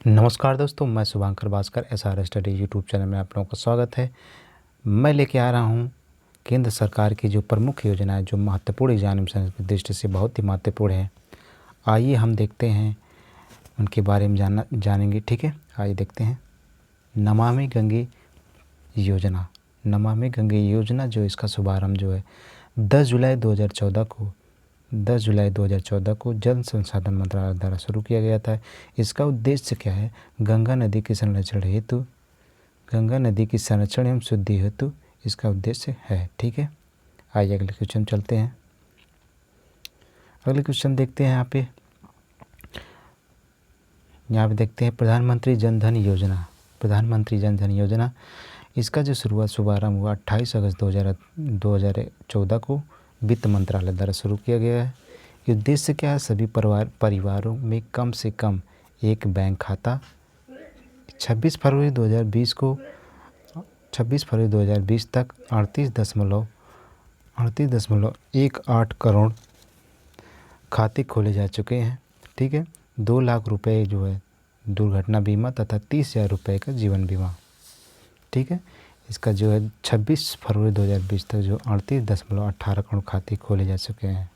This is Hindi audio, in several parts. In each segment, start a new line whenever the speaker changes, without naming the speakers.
नमस्कार दोस्तों, मैं Shubhankar Bhaskar SR study YouTube channel में आप लोगों का स्वागत है। मैं लेके आ रहा हूँ केंद्र सरकार की जो प्रमुख योजना है, जो महत्वपूर्ण एग्जामिनेशन की दृष्टि से बहुत ही महत्वपूर्ण है। आइए हम देखते हैं उनके बारे में जानेंगे। ठीक है, आइए देखते हैं। नमामि गंगे योजना। नमामि गंगे योजना जो इसका शुभारंभ जो है 10 जुलाई 2014 को जल संसाधन मंत्रालय द्वारा शुरू किया गया था। इसका उद्देश्य क्या है? गंगा नदी के संरक्षण एवं शुद्धि हेतु इसका उद्देश्य है। ठीक है, आइए अगले क्वेश्चन चलते हैं। अगले क्वेश्चन देखते हैं। यहाँ पे देखते हैं प्रधानमंत्री जन धन योजना। प्रधानमंत्री जन धन योजना इसका जो शुभारंभ हुआ 28 अगस्त 2014 को वित्त मंत्रालय द्वारा शुरू किया गया है। ये उद्देश्य क्या है? सभी परिवारों में कम से कम एक बैंक खाता 26 फरवरी 2020 तक 38.18 करोड़ खाते खोले जा चुके हैं। ठीक है, 2 लाख रुपए जो है दुर्घटना बीमा तथा 30,000 रुपये का जीवन बीमा। ठीक है, इसका जो है 26 फरवरी 2020 तक जो 38.18 करोड़ खाते खोले जा चुके हैं।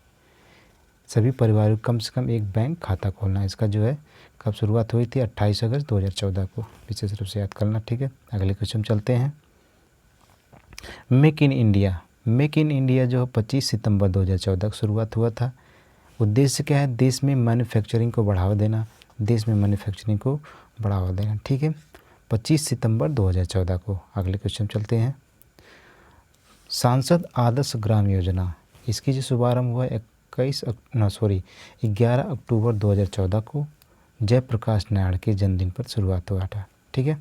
सभी परिवारों को कम से कम एक बैंक खाता खोलना। इसका जो है कब शुरुआत हुई थी? 28 अगस्त 2014 को, विशेष रूप से याद करना। ठीक है, अगले क्वेश्चन चलते हैं। मेक इन इंडिया जो 25 सितंबर 2014 को शुरुआत हुआ था। उद्देश्य क्या है? देश में मैन्युफैक्चरिंग को बढ़ावा देना। ठीक है, 25 सितंबर 2014 को। अगले क्वेश्चन चलते हैं। सांसद आदर्श ग्राम योजना, इसकी जो शुभारंभ हुआ 11 अक्टूबर 2014 को जयप्रकाश नारायण के जन्मदिन पर शुरुआत हुआ था। ठीक है,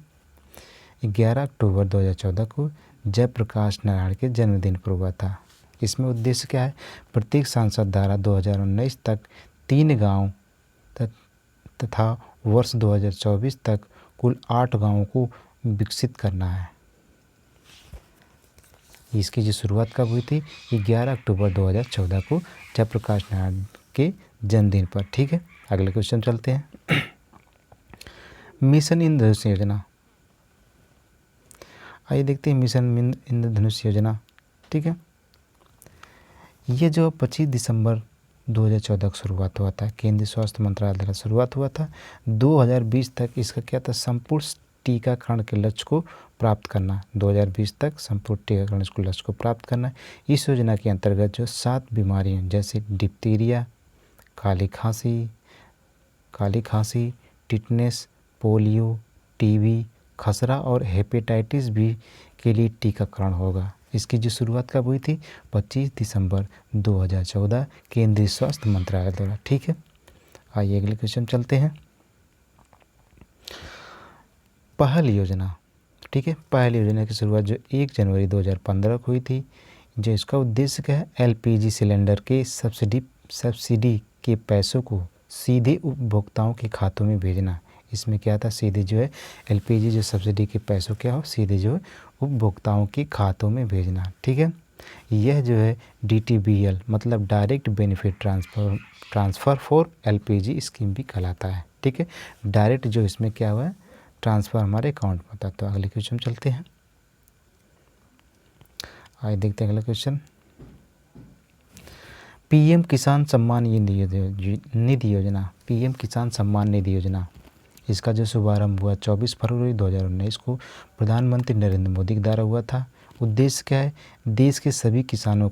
11 अक्टूबर 2014 को जयप्रकाश नारायण के जन्मदिन पर हुआ था। इसमें उद्देश्य क्या है? प्रत्येक सांसद द्वारा 2019 तक 3 गांव तथा वर्ष 2024 तक कुल 8 गांवों को विकसित करना है। इसकी जो शुरुआत कब हुई थी? 11 अक्टूबर 2014 को जयप्रकाश नारायण के जन्मदिन पर। ठीक है, अगले क्वेश्चन चलते हैं। मिशन इंद्रधनुष योजना, आइए देखते हैं मिशन इंद्रधनुष योजना। ठीक है, ये जो 25 दिसंबर 2014 को शुरुआत हुआ था, केंद्रीय स्वास्थ्य मंत्रालय द्वारा शुरुआत हुआ था। 2020 तक इसका क्या था? संपूर्ण टीकाकरण के लक्ष्य को प्राप्त करना। 2020 तक संपूर्ण टीकाकरण के लक्ष्य को प्राप्त करना। इस योजना के अंतर्गत जो 7 बीमारियां जैसे डिप्थीरिया, काली खांसी, टिटनेस, पोलियो, टीबी, खसरा और हेपेटाइटिस बी के लिए टीकाकरण होगा। इसकी जो शुरुआत कब हुई थी? 25 दिसंबर 2014 केंद्रीय स्वास्थ्य मंत्रालय द्वारा। ठीक है, आइए अगले क्वेश्चन चलते हैं। पहल योजना। ठीक है, पहल योजना की शुरुआत जो 1 जनवरी 2015 को हुई थी। जो इसका उद्देश्य क्या है? LPG सिलेंडर के सब्सिडी के पैसों को सीधे उपभोक्ताओं के खातों में भेजना। इसमें क्या था? सीधे जो है LPG जो सब्सिडी के पैसों क्या हो, सीधे जो है उपभोक्ताओं के खातों में भेजना। ठीक है, यह जो है DTBL मतलब direct benefit transfer for LPG scheme भी कहलाता है। ठीक है, डायरेक्ट जो इसमें क्या हुआ है? ट्रांसफ़र हमारे अकाउंट में होता है। तो अगले क्वेश्चन चलते हैं। आइए देखते हैं अगला क्वेश्चन। PM किसान सम्मान निधि योजना। PM किसान सम्मान निधि योजना, इसका जो शुभारंभ हुआ 24 फरवरी 2019 को प्रधानमंत्री नरेंद्र मोदी के द्वारा हुआ था। उद्देश्य क्या है? देश के सभी किसानों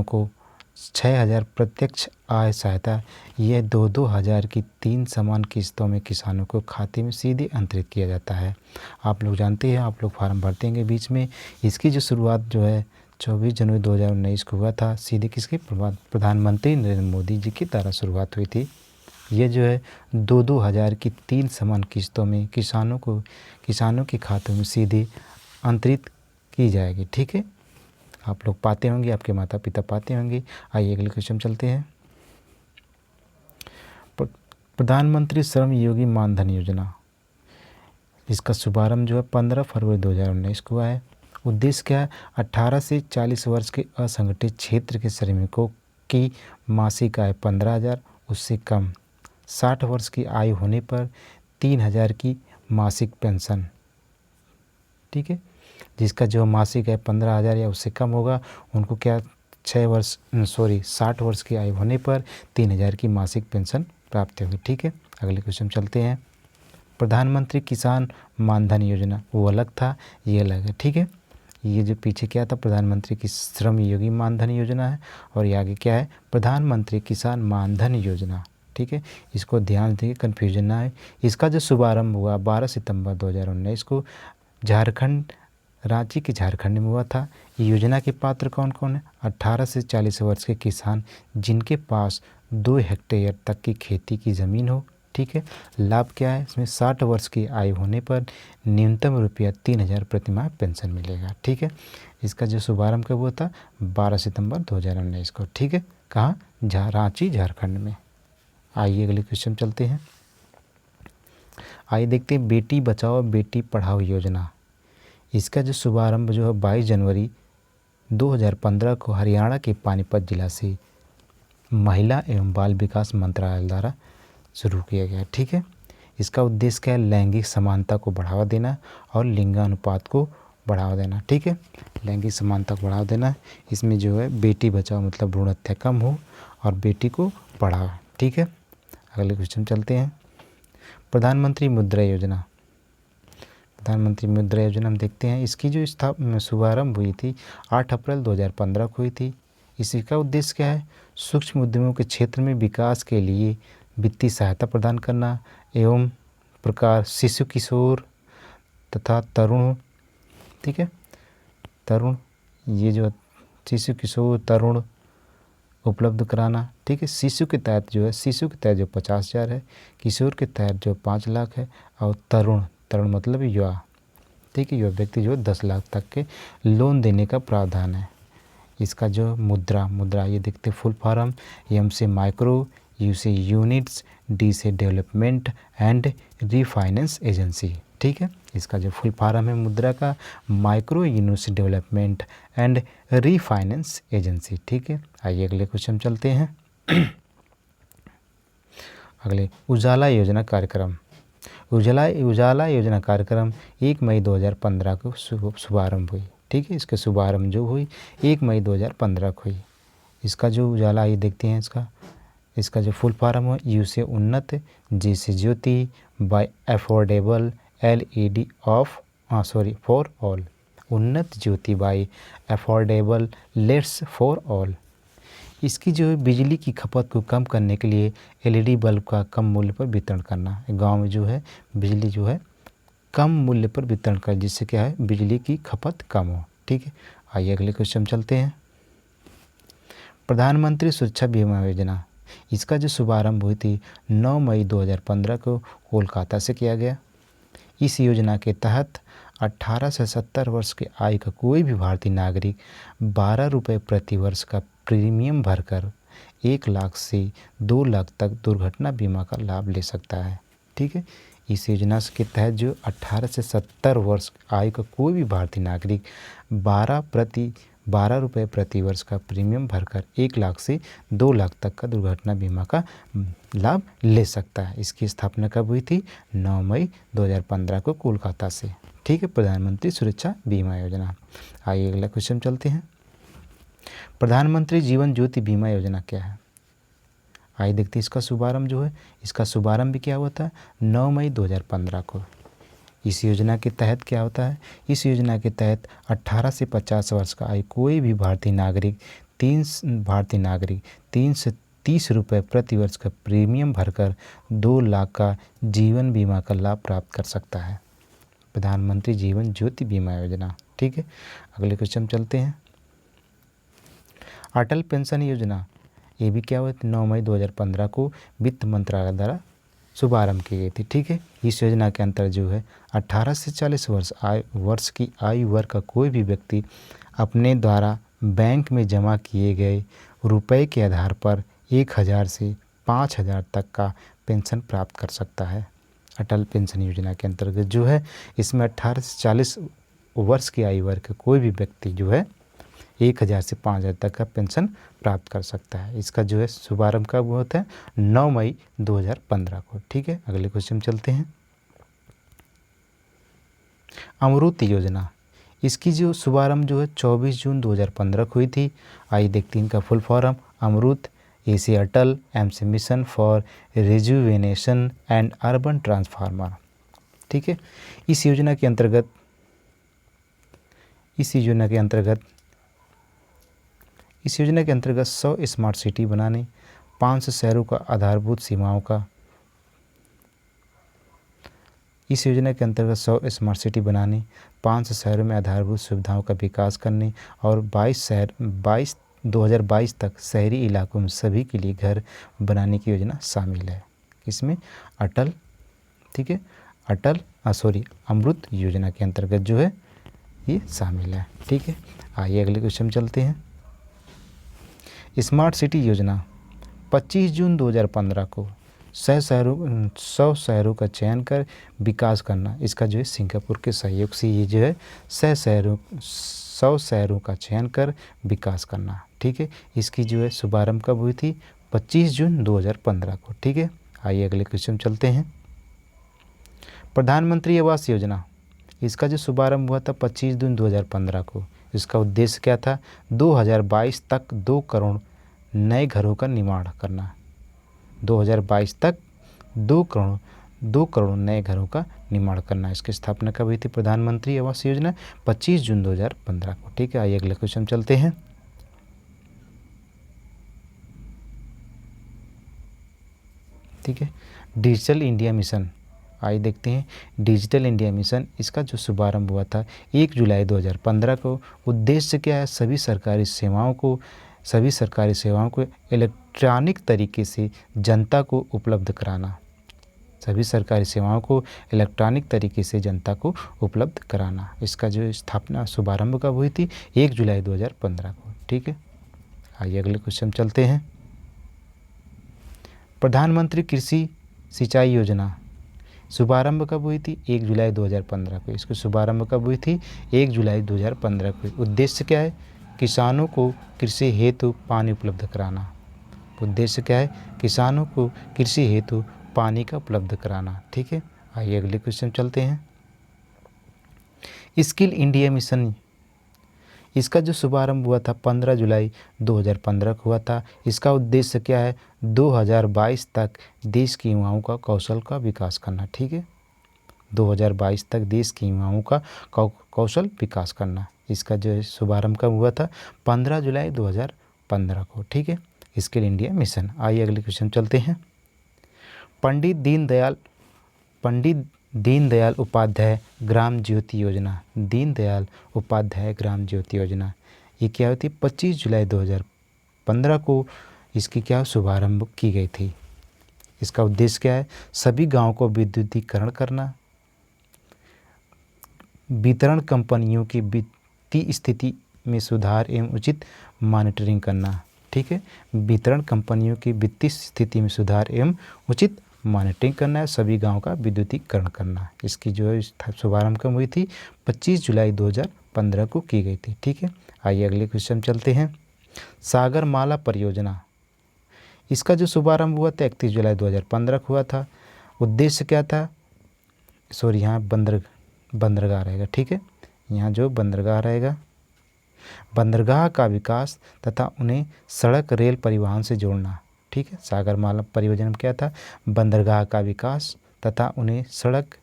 को 6,000 प्रत्यक्ष आय सहायता, यह 2-2 हज़ार की 3 समान किस्तों में किसानों को खाते में सीधे अंतरित किया जाता है। आप लोग जानते हैं, आप लोग फार्म भरते हैं बीच में। इसकी जो शुरुआत जो है 24 जनवरी 2019 को हुआ था। सीधे किसके? प्रधानमंत्री नरेंद्र मोदी जी की द्वारा शुरुआत हुई थी। ये जो है 2-2 हज़ार की 3 समान किस्तों में किसानों के खातों में सीधे अंतरित की जाएगी। ठीक है, आप लोग पाते होंगे, आपके माता पिता पाते होंगे। आइए अगले क्वेश्चन चलते हैं। प्रधानमंत्री श्रम योगी मानधन योजना, इसका शुभारंभ जो है 15 फरवरी 2019 को हुआ है। उद्देश्य क्या है? 18 से 40 वर्ष के असंगठित क्षेत्र के श्रमिकों की मासिक आय 15,000 उससे कम 60 वर्ष की आयु होने पर 3000 की मासिक पेंशन, ठीक है। जिसका जो मासिक है 15,000 या उससे कम होगा उनको क्या 60 वर्ष की आयु होने पर 3000 की मासिक पेंशन प्राप्त होगी, ठीक है। अगले क्वेश्चन चलते हैं। प्रधानमंत्री किसान मानधन योजना वो अलग था, ये अलग है, ठीक है। ये जो पीछे क्या था प्रधानमंत्री की श्रम योगी मानधन योजना है और ये आगे क्या है प्रधानमंत्री किसान मानधन योजना, ठीक है। इसको ध्यान दें कन्फ्यूजन ना है। इसका जो शुभारंभ हुआ 12 सितंबर 2019 को झारखंड रांची के झारखंड में हुआ था। ये योजना के पात्र कौन कौन है 18 से 40 वर्ष के किसान जिनके पास 2 हेक्टेयर तक की खेती की ज़मीन हो, ठीक है। लाभ क्या है इसमें 60 वर्ष की आयु होने पर न्यूनतम रुपया 3000 प्रति माह पेंशन मिलेगा, ठीक है। इसका जो शुभारंभ कब हुआ था 12 सितंबर 2019 को, ठीक है। कहाँ रांची झारखंड में। आइए अगले क्वेश्चन चलते हैं। आइए देखते हैं बेटी बचाओ बेटी पढ़ाओ योजना। इसका जो शुभारंभ जो है 22 जनवरी 2015 को हरियाणा के पानीपत जिला से महिला एवं बाल विकास मंत्रालय द्वारा शुरू किया गया, ठीक है। इसका उद्देश्य क्या है लैंगिक समानता को बढ़ावा देना और लिंगानुपात को बढ़ावा देना, ठीक है। लैंगिक समानता को बढ़ावा देना, इसमें जो है बेटी बचाओ मतलब भ्रूण हत्या कम हो और बेटी को पढ़ाओ, ठीक है। अगले क्वेश्चन चलते हैं। प्रधानमंत्री मुद्रा योजना। प्रधानमंत्री मुद्रा योजना हम देखते हैं। इसकी जो शुभारंभ हुई थी 8 अप्रैल 2015 को हुई थी। इसका उद्देश्य क्या है सूक्ष्म उद्यमों के क्षेत्र में विकास के लिए वित्तीय सहायता प्रदान करना एवं प्रकार शिशु किशोर तथा तरुण, ठीक है, तरुण ये जो शिशु किशोर तरुण उपलब्ध कराना, ठीक है। शिशु के तहत जो 50,000 है, किशोर के तहत जो 5 लाख है और तरुण मतलब युवा, ठीक है, युवा व्यक्ति जो 10 लाख तक के लोन देने का प्रावधान है। इसका जो मुद्रा ये देखते फुल फॉर्म, एम से माइक्रो, यू से यूनिट्स, डी से डेवलपमेंट एंड रीफाइनेंस एजेंसी, ठीक है। इसका जो फुल फॉर्म है मुद्रा का micro units development and refinance agency, ठीक है। आइए अगले क्वेश्चन चलते हैं। अगले उजाला योजना कार्यक्रम। उजाला योजना कार्यक्रम 1 मई 2015 को शुभारंभ हुई, ठीक है। इसके शुभारंभ जो हुई 1 मई 2015 को हुई। इसका जो उजाला ये देखते हैं इसका जो फुल फॉर्म है यू से उन्नत, जी से Jyoti, by affordable, LED for all, Unnat Jyoti by affordable LEDs for all. इसकी जो है बिजली की खपत को कम करने के लिए LED बल्ब का कम मूल्य पर वितरण करना। गांव में जो है बिजली जो है कम मूल्य पर वितरण कर जिससे क्या है बिजली की खपत कम हो, ठीक है। आइए अगले क्वेश्चन चलते हैं। प्रधानमंत्री सुरक्षा बीमा योजना। इसका जो शुभारंभ हुई थी 9 मई 2015 को कोलकाता से किया गया। इस योजना के तहत 18 से 70 वर्ष के आयु का कोई भी भारतीय नागरिक 12 रुपये प्रति वर्ष का प्रीमियम भरकर 1 लाख से 2 लाख तक दुर्घटना बीमा का लाभ ले सकता है, ठीक है। इस योजना के तहत जो 18 से 70 वर्ष आयु का कोई भी भारतीय नागरिक 12 रुपये प्रति वर्ष का प्रीमियम भरकर 1 लाख से 2 लाख तक का दुर्घटना बीमा का लाभ ले सकता है। इसकी स्थापना कब हुई थी 9 मई 2015 को कोलकाता से, ठीक है। प्रधानमंत्री सुरक्षा बीमा योजना। आइए अगला क्वेश्चन चलते हैं। प्रधानमंत्री जीवन ज्योति बीमा योजना क्या है। आइए देखते हैं इसका शुभारंभ जो है इसका शुभारंभ भी क्या हुआ था 9 मई 2015 को। इस योजना के तहत क्या होता है इस योजना के तहत 18 से 50 वर्ष का आयु कोई भी भारतीय नागरिक 330 रुपये प्रति वर्ष का प्रीमियम भरकर 2 लाख का जीवन बीमा का लाभ प्राप्त कर सकता है। प्रधानमंत्री जीवन ज्योति बीमा योजना, ठीक है। अगले क्वेश्चन चलते हैं। अटल पेंशन योजना ये भी क्या हुआ 9 मई 2015 को वित्त मंत्रालय द्वारा शुभारंभ की गई थी, ठीक है। इस योजना के अंतर्गत जो है 18 से 40 वर्ष की आयु वर्ग का कोई भी व्यक्ति अपने द्वारा बैंक में जमा किए गए रुपए के आधार पर 1000 से 5000 तक का पेंशन प्राप्त कर सकता है। अटल पेंशन योजना के अंतर्गत जो है इसमें 18 से 40 वर्ष की आयु वर्ग का कोई भी व्यक्ति जो है 1000 से 5000 तक का पेंशन प्राप्त कर सकता है। इसका जो है शुभारंभ कब हुआ था? 9 मई 2015 को। ठीक है, अगले क्वेश्चन चलते हैं। अमृत योजना, इसकी जो शुभारंभ जो है 24 जून 2015 को हुई थी। आइए देखते हैं इनका फुल फॉर्म। अमृत, ए से अटल, एम से mission for rejuvenation and urban transformer. ठीक है, इस योजना के अंतर्गत 100 स्मार्ट सिटी बनाने, 500 शहरों का आधारभूत सीमाओं का इस योजना के अंतर्गत 100 स्मार्ट सिटी बनाने, 500 शहरों में आधारभूत सुविधाओं का विकास करने और 2022 तक शहरी इलाकों में सभी के लिए घर बनाने की योजना शामिल है। इसमें अटल, ठीक है, अमृत योजना के अंतर्गत जो है ये शामिल है। ठीक है, आइए अगले क्वेश्चन चलते हैं। स्मार्ट सिटी योजना 25 जून 2015 को 100 शहरों का चयन कर विकास करना। इसका जो है सिंगापुर के सहयोग से ये जो है 100 शहरों का चयन कर विकास करना। ठीक है, इसकी जो है शुभारंभ कब हुई थी? 25 जून 2015 को। ठीक है, आइए अगले क्वेश्चन चलते हैं। प्रधानमंत्री आवास योजना, इसका जो शुभारंभ हुआ था 25 जून 2015 को। इसका उद्देश्य क्या था? 2022 तक 2 करोड़ नए घरों का निर्माण करना। 2022 तक 2 करोड़ नए घरों का निर्माण करना। इसकी स्थापना कब हुई थी? प्रधानमंत्री आवास योजना 25 जून 2015 को। ठीक है, आइए अगले क्वेश्चन चलते हैं। ठीक है, डिजिटल इंडिया मिशन, आइए देखते हैं। डिजिटल इंडिया मिशन, इसका जो शुभारंभ हुआ था 1 जुलाई 2015 को। उद्देश्य क्या है? सभी सरकारी सेवाओं को इलेक्ट्रॉनिक तरीके से जनता को उपलब्ध कराना। सभी सरकारी सेवाओं को इलेक्ट्रॉनिक तरीके से जनता को उपलब्ध कराना। इसका जो स्थापना शुभारंभ कब हुई थी? 1 जुलाई 2015 को। ठीक है, आइए अगले क्वेश्चन चलते हैं। प्रधानमंत्री कृषि सिंचाई योजना शुभारंभ कब हुई थी? 1 जुलाई 2015 को। इसको शुभारंभ कब हुई थी? 1 जुलाई 2015 को। उद्देश्य क्या है? किसानों को कृषि हेतु पानी उपलब्ध कराना। उद्देश्य क्या है? किसानों को कृषि हेतु पानी का उपलब्ध कराना। ठीक है, आइए अगले क्वेश्चन चलते हैं। स्किल इंडिया मिशन, इसका जो शुभारंभ हुआ था 15 जुलाई 2015 को हुआ था। इसका उद्देश्य क्या है? 2022 तक देश के युवाओं का कौशल का विकास करना। ठीक है, 2022 तक देश के युवाओं का कौशल विकास करना। इसका जो शुभारंभ कब हुआ था? 15 जुलाई 2015 को। ठीक है, स्किल इंडिया मिशन। आइए अगले क्वेश्चन चलते हैं। पंडित दीनदयाल उपाध्याय ग्राम ज्योति योजना। दीनदयाल उपाध्याय ग्राम ज्योति योजना ये क्या होती? 25 जुलाई 2015 को इसकी क्या शुभारंभ की गई थी। इसका उद्देश्य क्या है? सभी गांवों को विद्युतीकरण करना, वितरण कंपनियों की वित्तीय स्थिति में सुधार एवं उचित मॉनिटरिंग करना। ठीक है, वितरण कंपनियों की वित्तीय स्थिति में सुधार एवं उचित मॉनिटरिंग करना है, सभी गांवों का विद्युतीकरण करना। इसकी जो है शुभारंभ कब हुई थी? 25 जुलाई 2015 को की गई थी। ठीक है, आइए अगले क्वेश्चन चलते हैं। सागरमाला परियोजना, इसका जो शुभारंभ हुआ था 31 जुलाई 2015 को हुआ था। उद्देश्य क्या था? यहाँ बंदरगाह रहेगा। ठीक है, यहाँ जो बंदरगाह रहेगा, बंदरगाह का विकास तथा उन्हें सड़क रेल परिवहन से जोड़ना। ठीक है, सागरमाला परियोजना में क्या था? बंदरगाह का विकास तथा उन्हें सड़क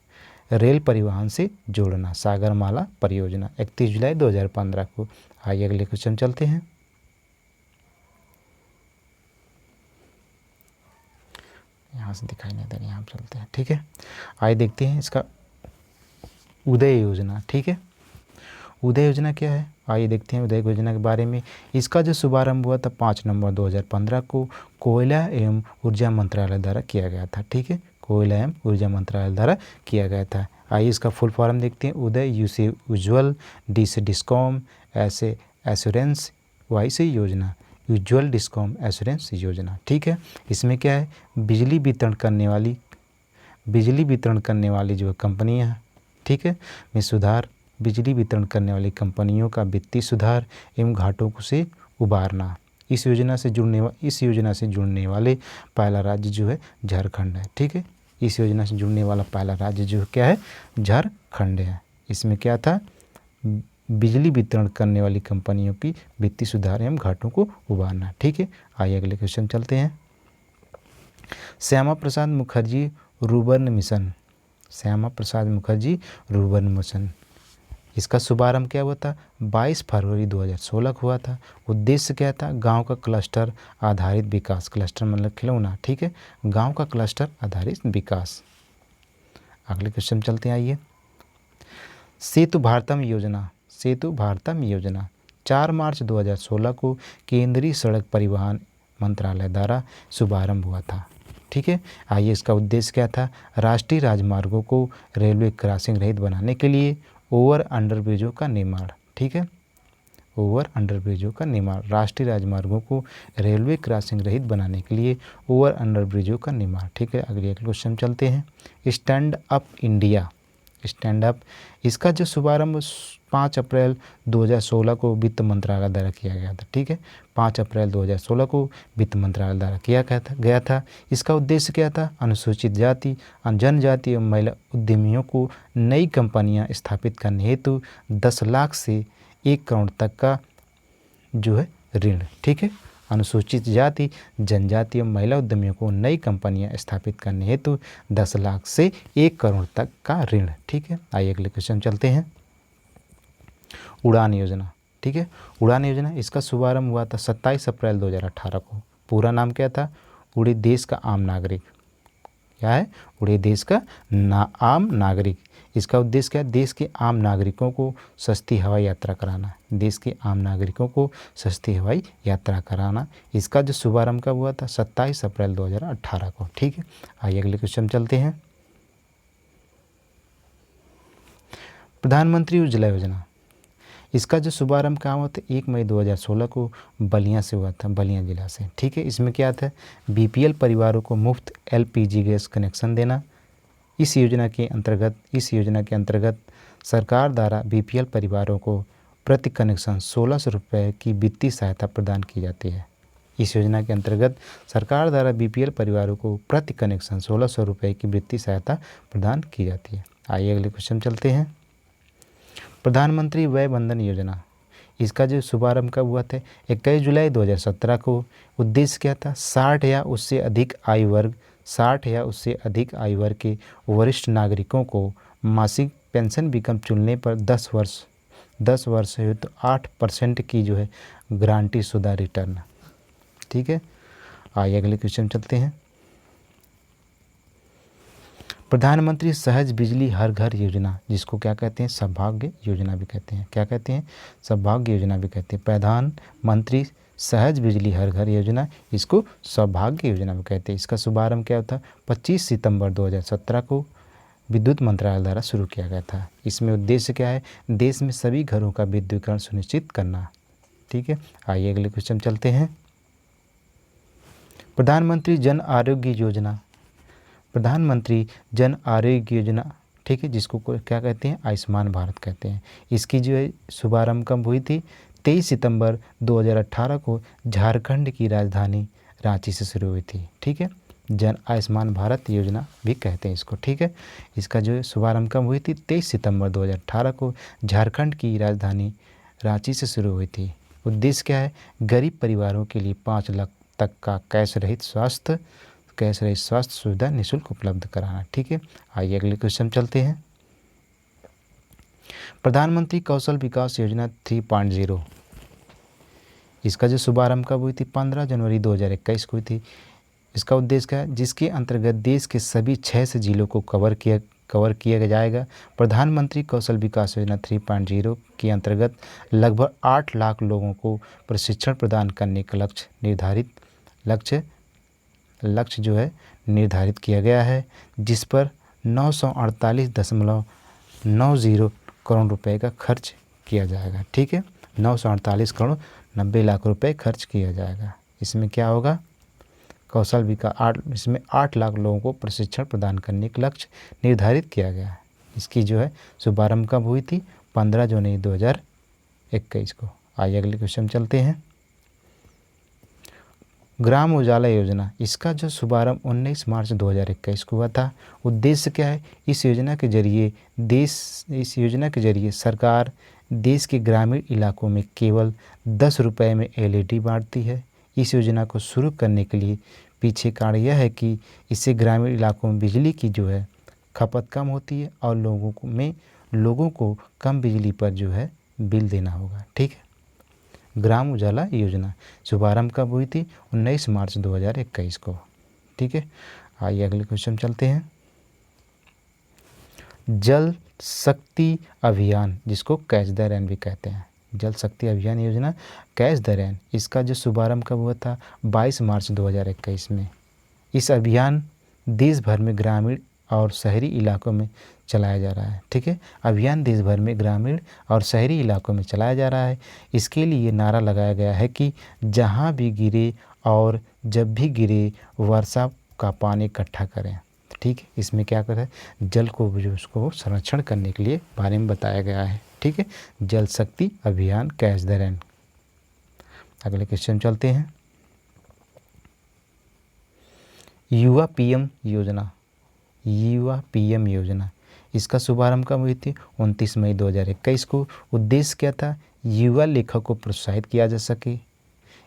रेल परिवहन से जोड़ना। सागरमाला परियोजना 31 जुलाई 2015 को। आइए अगले क्वेश्चन चलते हैं। यहाँ से दिखाई नहीं दे रहा, यहाँ चलते हैं। ठीक है, आइए देखते हैं इसका उदय योजना। ठीक है, उदय योजना क्या है? आइए देखते हैं उदय योजना के बारे में। इसका जो शुभारंभ हुआ था 5 नवंबर 2015 को कोयला एवं ऊर्जा मंत्रालय द्वारा किया गया था। ठीक है, कोयला एवं ऊर्जा मंत्रालय द्वारा किया गया था। आइए इसका फुल फॉर्म देखते हैं। उदय, यू से उज्ज्वल, डी से डिस्कॉम, ऐसे एश्योरेंस, वाई से योजना, उज्ज्वल डिस्कॉम एश्योरेंस योजना। ठीक है, इसमें क्या है? बिजली वितरण करने वाली जो कंपनियाँ हैं, ठीक है, में सुधार, बिजली वितरण करने वाली कंपनियों का वित्तीय सुधार एवं घाटों से उबारना। इस योजना से जुड़ने वाले पहला राज्य जो है झारखंड है। ठीक है, इस योजना से जुड़ने वाला पहला राज्य जो क्या है, झारखंड है। इसमें क्या था, बिजली वितरण करने वाली कंपनियों की वित्तीय सुधार एवं घाटों को उबारना। ठीक है, आइए अगले क्वेश्चन चलते हैं। Shyama Prasad Mukherjee rurban mission, Shyama Prasad Mukherjee rurban mission, इसका शुभारंभ क्या हुआ था, 22 फरवरी 2016 को हुआ था। उद्देश्य क्या था, गांव का क्लस्टर आधारित विकास, क्लस्टर मतलब खिलौना। ठीक है, गांव का क्लस्टर आधारित विकास। अगले क्वेश्चन चलते हैं, आइए। सेतु भारतम योजना, सेतु भारतम योजना 4 मार्च 2016 को केंद्रीय सड़क परिवहन मंत्रालय द्वारा शुभारंभ हुआ था। ठीक है, आइए इसका उद्देश्य क्या था, राष्ट्रीय राजमार्गों को रेलवे क्रॉसिंग रहित बनाने के लिए ओवर अंडरब्रिजों का निर्माण। ठीक है, ओवर अंडरब्रिजों का निर्माण, राष्ट्रीय राजमार्गों को रेलवे क्रॉसिंग रहित बनाने के लिए ओवर अंडरब्रिजों का निर्माण। ठीक है, अगले क्वेश्चन चलते हैं। Stand up India, stand up, इसका जो शुभारंभ 5 अप्रैल 2016 को वित्त मंत्रालय द्वारा किया गया था। ठीक है, 5 अप्रैल 2016 को वित्त मंत्रालय द्वारा किया गया था। इसका उद्देश्य क्या था, अनुसूचित जाति, जनजाति एवं महिला उद्यमियों को नई कंपनियां स्थापित करने हेतु 10 लाख से 1 करोड़ तक का जो है ऋण। ठीक है, अनुसूचित जाति, जनजाति एवं महिला उद्यमियों को नई कंपनियां स्थापित करने हेतु 10 लाख से 1 करोड़ तक का ऋण। ठीक है, आइए अगले क्वेश्चन चलते हैं। उड़ान योजना, ठीक है, उड़ान योजना, इसका शुभारंभ हुआ था 27 अप्रैल 2018 को। पूरा नाम क्या था, उड़े देश का आम नागरिक। क्या है, उड़े देश का आम नागरिक। इसका उद्देश्य क्या है, देश के आम नागरिकों को सस्ती हवाई यात्रा कराना, देश के आम नागरिकों को सस्ती हवाई यात्रा कराना। इसका जो शुभारंभ कब हुआ था, 27 अप्रैल 2018 को। ठीक है, आइए अगले क्वेश्चन चलते हैं। प्रधानमंत्री उज्ज्वला योजना, इसका जो शुभारंभ कहाँ हुआ था, 1 मई 2016 को बलिया से हुआ था, बलिया जिला से। ठीक है, इसमें क्या था, बीपीएल परिवारों को मुफ्त एलपीजी गैस कनेक्शन देना। इस योजना के अंतर्गत सरकार द्वारा बीपीएल परिवारों को प्रति कनेक्शन 1600 रुपये की वित्तीय सहायता प्रदान की जाती है। इस योजना के अंतर्गत सरकार द्वारा बीपीएल परिवारों को प्रति कनेक्शन 1600 रुपये की वित्तीय सहायता प्रदान की जाती है। आइए अगले क्वेश्चन चलते हैं। प्रधानमंत्री वय वंदन योजना, इसका जो शुभारंभ कब हुआ था, 21 जुलाई 2017 को। उद्देश्य क्या था, 60 या उससे अधिक आयु वर्ग के वरिष्ठ नागरिकों को मासिक पेंशन विकल्प चुनने पर 10 वर्ष हेतु 8% की जो है गारंटी शुदा रिटर्न। ठीक है, आइए अगले क्वेश्चन चलते हैं। प्रधानमंत्री सहज बिजली हर घर योजना, जिसको क्या कहते हैं, सौभाग्य योजना भी कहते हैं। क्या कहते हैं, सौभाग्य योजना भी कहते हैं। प्रधानमंत्री सहज बिजली हर घर योजना, इसको सौभाग्य योजना भी कहते हैं। इसका शुभारंभ क्या होता, 25 सितंबर 2017 को विद्युत मंत्रालय द्वारा शुरू किया गया था। इसमें उद्देश्य क्या है, देश में सभी घरों का विद्युतीकरण सुनिश्चित करना। ठीक है, आइए अगले क्वेश्चन चलते हैं। प्रधानमंत्री जन आरोग्य योजना, प्रधानमंत्री जन आरोग्य योजना, ठीक है, जिसको क्या कहते हैं, आयुष्मान भारत कहते हैं। इसकी जो है शुभारंभ कब हुई थी, 23 सितंबर 2018 को झारखंड की राजधानी रांची से शुरू हुई थी। ठीक है, जन आयुष्मान भारत योजना भी कहते हैं इसको। ठीक है, इसका जो है शुभारंभ कब हुई थी, 23 सितंबर 2018 को झारखंड की राजधानी रांची से शुरू हुई थी। उद्देश्य क्या है, गरीब परिवारों के लिए 5 लाख तक का कैश रहित स्वास्थ्य सुविधा निःशुल्क उपलब्ध कराना। ठीक है, आइए अगले क्वेश्चन चलते हैं। प्रधानमंत्री कौशल विकास योजना 3.0, इसका जो शुभारंभ कब हुई थी, 15 जनवरी 2021 को हुई थी। इसका उद्देश्य क्या है, जिसके अंतर्गत देश के सभी 6 जिलों को कवर किया जाएगा। प्रधानमंत्री कौशल विकास योजना 3.0 के अंतर्गत लगभग 8 लाख लोगों को प्रशिक्षण प्रदान करने का लक्ष्य जो है निर्धारित किया गया है, जिस पर 948.90 करोड़ रुपए का खर्च किया जाएगा। ठीक है, 948 करोड़ 90 लाख रुपए खर्च किया जाएगा। इसमें क्या होगा, कौशल विकास इसमें 8 लाख लोगों को प्रशिक्षण प्रदान करने का लक्ष्य निर्धारित किया गया है। इसकी जो है शुभारंभ कब हुई थी, 15 जनवरी 2021 को। आइए अगले क्वेश्चन चलते हैं। ग्राम उजाला योजना, इसका जो शुभारंभ 19 मार्च 2021 को हुआ था। उद्देश्य क्या है? इस योजना के जरिए सरकार देश के ग्रामीण इलाकों में केवल 10 रुपये में एलईडी बांटती है। इस योजना को शुरू करने के लिए पीछे कारण यह है कि इससे ग्रामीण इलाकों में बिजली की जो है खपत कम होती है और लोगों को कम बिजली पर जो है बिल देना होगा। ठीक है। ग्राम उजाला योजना शुभारंभ कब हुई थी? 19 मार्च 2021 को। ठीक है। आइए अगले क्वेश्चन चलते हैं। जल शक्ति अभियान, जिसको कैच द रैन भी कहते हैं, जल शक्ति अभियान योजना कैच द रैन, इसका जो शुभारंभ कब हुआ था? 22 मार्च 2021 में। इस अभियान देश भर में ग्रामीण और शहरी इलाकों में चलाया जा रहा है। ठीक है। अभियान देश भर में ग्रामीण और शहरी इलाकों में चलाया जा रहा है। इसके लिए नारा लगाया गया है कि जहाँ भी गिरे और जब भी गिरे वर्षा का पानी इकट्ठा करें। ठीक है। इसमें क्या करें? जल को जो उसको संरक्षण करने के लिए बारे में बताया गया है। ठीक है। जल शक्ति अभियान कैच द रैन। अगले क्वेश्चन चलते हैं। युवा पीएम योजना, युवा पीएम योजना, इसका शुभारंभ कब हुई थी? 29 मई 2021 को। उद्देश्य क्या था? युवा लेखक को प्रोत्साहित किया जा सके।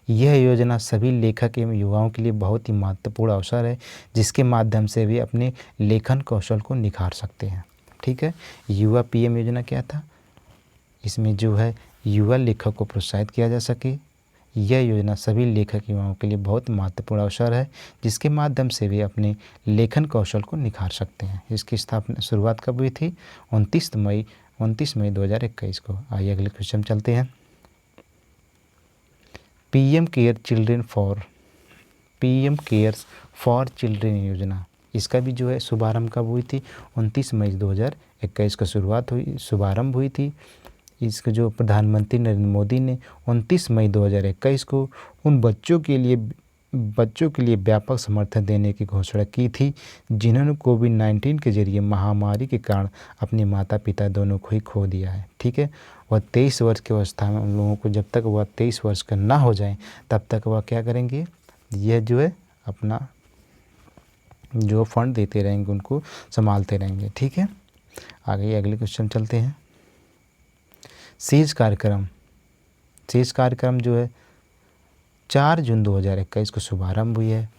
यह योजना सभी लेखक एवं युवाओं के लिए बहुत ही महत्वपूर्ण अवसर है, जिसके माध्यम से वे अपने लेखन कौशल को निखार सकते हैं। ठीक है। युवा पीएम योजना क्या था? इसमें जो है युवा लेखक को प्रोत्साहित किया जा सके। यह योजना सभी लेखक युवाओं के लिए बहुत महत्वपूर्ण अवसर है, जिसके माध्यम से वे अपने लेखन कौशल को निखार सकते हैं। इसकी शुरुआत कब हुई थी? 29 मई 2021 को। आइए अगले क्वेश्चन चलते हैं। पीएम केयर्स फॉर चिल्ड्रेन योजना, इसका भी जो है शुभारंभ कब हुई थी? 29 मई 2021 को शुभारंभ हुई थी। इसको जो प्रधानमंत्री नरेंद्र मोदी ने 29 मई 2021 को उन बच्चों के लिए व्यापक समर्थन देने की घोषणा की थी जिन्होंने कोविड-19 के जरिए महामारी के कारण अपने माता पिता दोनों को ही खो दिया है। ठीक है। वह 23 वर्ष की अवस्था में उन लोगों को, जब तक वह 23 वर्ष का ना हो जाए तब तक वह क्या करेंगे? यह जो है अपना जो फंड देते रहेंगे, उनको संभालते रहेंगे। ठीक है। आगे अगले क्वेश्चन चलते हैं। सेज कार्यक्रम जो है 4 जून 2021 को शुभारंभ हुई है।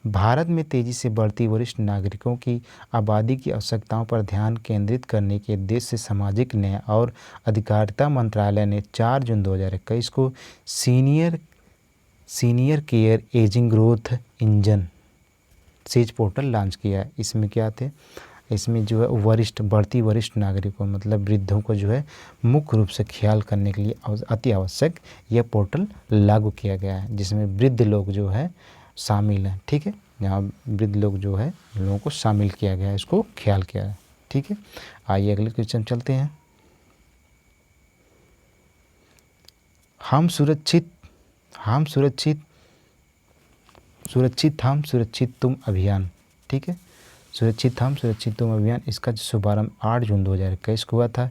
भारत में तेज़ी से बढ़ती वरिष्ठ नागरिकों की आबादी की आवश्यकताओं पर ध्यान केंद्रित करने के उद्देश्य से सामाजिक न्याय और अधिकारिता मंत्रालय ने 4 जून 2021 को senior care ageing growth engine says portal launch किया है। इसमें क्या थे? इसमें जो है बढ़ती वरिष्ठ नागरिकों मतलब वृद्धों को जो है मुख्य रूप से ख्याल करने के लिए अति आवश्यक यह पोर्टल लागू किया गया है, जिसमें वृद्ध लोग जो है शामिल हैं। ठीक है। यहाँ वृद्ध लोग जो है लोगों को शामिल किया गया है, इसको ख्याल किया है। ठीक है। आइए अगले क्वेश्चन चलते हैं। हम सुरक्षित तुम अभियान। ठीक है। सुरक्षित तुम अभियान, इसका शुभारंभ 8 जून 2021 को हुआ था।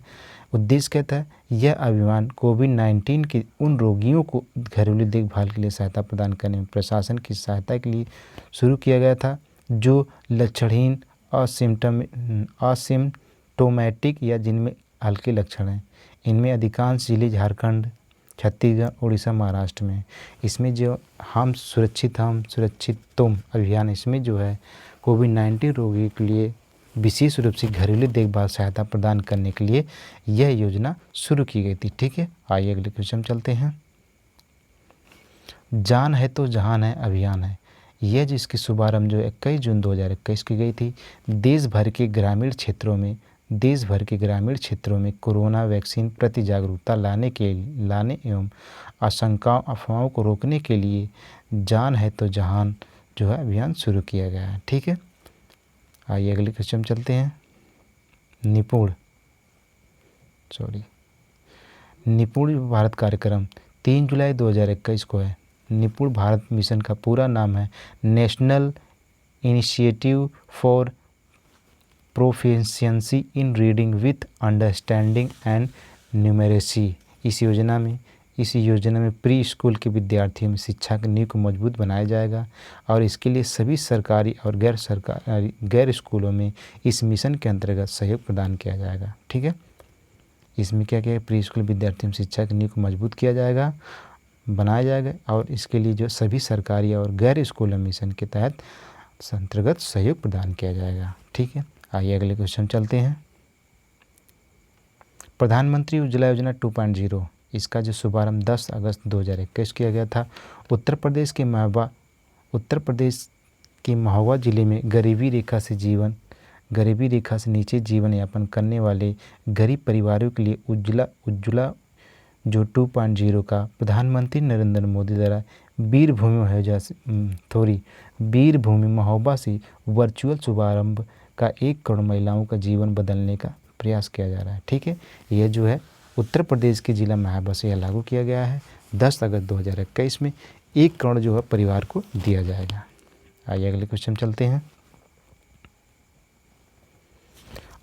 उद्देश्य क्या था? यह अभियान कोविड-19 के उन रोगियों को घरेलू देखभाल के लिए सहायता प्रदान करने में प्रशासन की सहायता के लिए शुरू किया गया था, जो लक्षणहीन असिम्टोमेटिक या जिनमें हल्के लक्षण हैं। इनमें अधिकांश जिले झारखंड, छत्तीसगढ़, उड़ीसा, महाराष्ट्र में। इसमें जो हम सुरक्षित तुम अभियान, इसमें जो है कोविड-19 रोगी के लिए विशेष रूप से घरेलू देखभाल सहायता प्रदान करने के लिए यह योजना शुरू की गई थी। ठीक है। आइए अगले क्वेश्चन चलते हैं। जान है तो जहान है अभियान है, यह जिसकी शुभारंभ जो 21 जून 2021 की गई थी। देश भर के ग्रामीण क्षेत्रों में कोरोना वैक्सीन प्रति जागरूकता लाने एवं अफवाहों को रोकने के लिए जान है तो जहान जो है अभियान शुरू किया गया है। ठीक है। आइए अगले क्वेश्चन चलते हैं। निपुण भारत कार्यक्रम 3 जुलाई 2021 को है। निपुण भारत मिशन का पूरा नाम है national initiative for proficiency in reading with understanding and numeracy. इस योजना में प्री स्कूल के विद्यार्थियों में शिक्षा की नींव को मजबूत बनाया जाएगा और इसके लिए सभी सरकारी और गैर स्कूलों में इस मिशन के अंतर्गत सहयोग प्रदान किया जाएगा। ठीक है, इसमें क्या क्या है, प्री स्कूल विद्यार्थियों में शिक्षा की नींव को मजबूत किया जाएगा, बनाया जाएगा और इसके लिए जो सभी सरकारी और गैर स्कूल मिशन के तहत अंतर्गत सहयोग प्रदान किया जाएगा। ठीक है, आइए अगले क्वेश्चन चलते हैं। प्रधानमंत्री उज्ज्वला योजना 2.0, इसका जो शुभारंभ 10 अगस्त 2021 किया गया था। उत्तर प्रदेश के महोबा जिले में गरीबी रेखा से नीचे जीवन यापन करने वाले गरीब परिवारों के लिए उज्ज्वला जो 2.0 का प्रधानमंत्री नरेंद्र मोदी द्वारा वीरभूमि महोबा से वर्चुअल शुभारंभ का 1 करोड़ महिलाओं का जीवन बदलने का प्रयास किया जा रहा है। ठीक है, यह जो है उत्तर प्रदेश के जिला महोबा से यह लागू किया गया है। 10 अगस्त 2021 में 1 करोड़ जो है परिवार को दिया जाएगा। आइए अगले क्वेश्चन चलते हैं।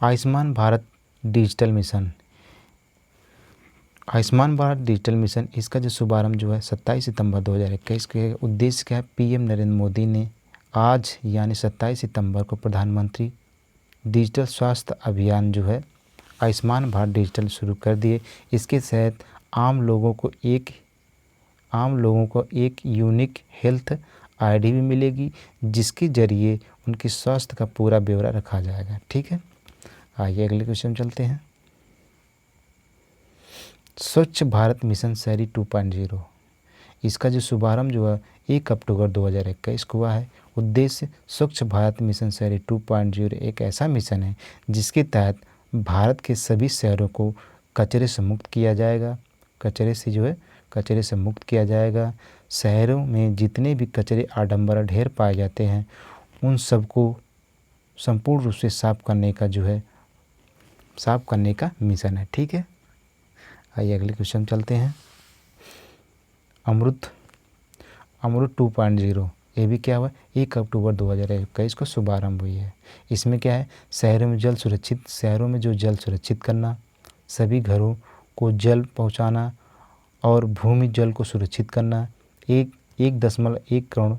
आयुष्मान भारत डिजिटल मिशन, इसका जो शुभारंभ जो है 27 सितंबर 2021 के उद्देश्य क्या है, पीएम नरेंद्र मोदी ने आज यानी 27 सितंबर को प्रधानमंत्री डिजिटल स्वास्थ्य अभियान जो है आयुष्मान भारत डिजिटल शुरू कर दिए। इसके तहत आम लोगों को एक यूनिक हेल्थ आईडी भी मिलेगी जिसके जरिए उनके स्वास्थ्य का पूरा ब्यौरा रखा जाएगा। ठीक है, आइए अगले क्वेश्चन चलते हैं। स्वच्छ भारत मिशन शहरी 2.0, इसका जो शुभारंभ जो है 1 अक्टूबर 2021 को हुआ है। उद्देश्य स्वच्छ भारत मिशन शहरी 2.0 एक ऐसा मिशन है जिसके तहत भारत के सभी शहरों को कचरे से मुक्त किया जाएगा। शहरों में जितने भी कचरे आडंबर ढेर पाए जाते हैं उन सबको संपूर्ण रूप से साफ करने का मिशन है। ठीक है, आइए अगले क्वेश्चन चलते हैं। अमृत 2.0, ये भी क्या हुआ, 1 अक्टूबर 2021 को शुभारंभ हुई है। इसमें क्या है, शहरों में जो जल सुरक्षित करना, सभी घरों को जल पहुंचाना और भूमि जल को सुरक्षित करना, 1.1 करोड़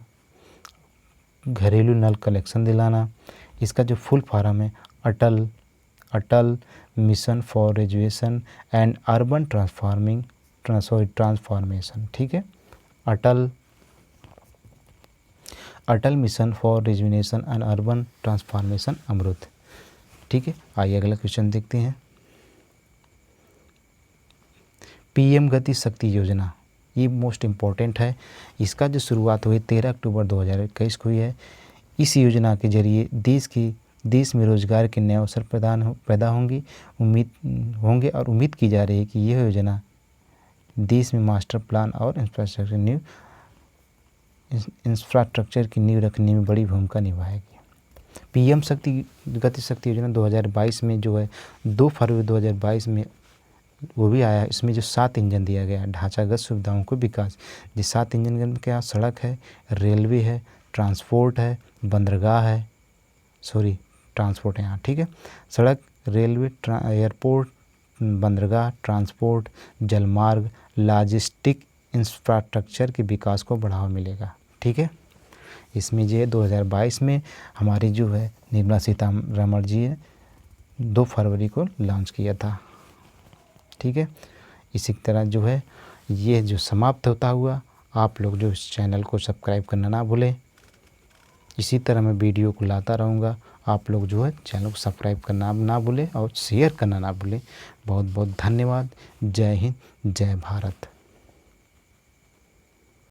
घरेलू नल कनेक्शन दिलाना। इसका जो फुल फॉर्म है Atal mission for rejuvenation and urban transformation. ठीक है, Atal mission for rejuvenation and urban transformation Amrut. ठीक है, आइए अगला क्वेश्चन देखते हैं। पीएम गति शक्ति योजना, ये मोस्ट इम्पोर्टेंट है। इसका जो शुरुआत हुई 13 अक्टूबर 2021 को हुई है। इस योजना के जरिए देश में रोजगार के नए अवसर पैदा होंगे और उम्मीद की जा रही है कि यह योजना देश में मास्टर प्लान और इंफ्रास्ट्रक्चर की नींव रखने में बड़ी भूमिका निभाएगी। पीएम गति शक्ति योजना 2022 में जो है 2 फरवरी 2022 में वो भी आया है। इसमें जो 7 इंजन दिया गया है, ढांचागत सुविधाओं को विकास, जिस 7 इंजन में क्या, सड़क है, रेलवे है, ट्रांसपोर्ट है, बंदरगाह है, ट्रांसपोर्ट है यहाँ। ठीक है, सड़क, रेलवे, एयरपोर्ट, बंदरगाह, ट्रांसपोर्ट, जलमार्ग, लॉजिस्टिक इंफ्रास्ट्रक्चर के विकास को बढ़ावा मिलेगा। ठीक है, इसमें जो है 2022 में हमारी जो है निर्मला सीतारमण जी ने 2 फरवरी को लॉन्च किया था। ठीक है, इसी तरह जो है ये जो समाप्त होता हुआ, आप लोग जो इस चैनल को सब्सक्राइब करना ना भूलें। इसी तरह मैं वीडियो को लाता रहूँगा, आप लोग जो है चैनल को सब्सक्राइब करना ना भूलें और शेयर करना ना भूलें। बहुत बहुत धन्यवाद। जय हिंद, जय भारत।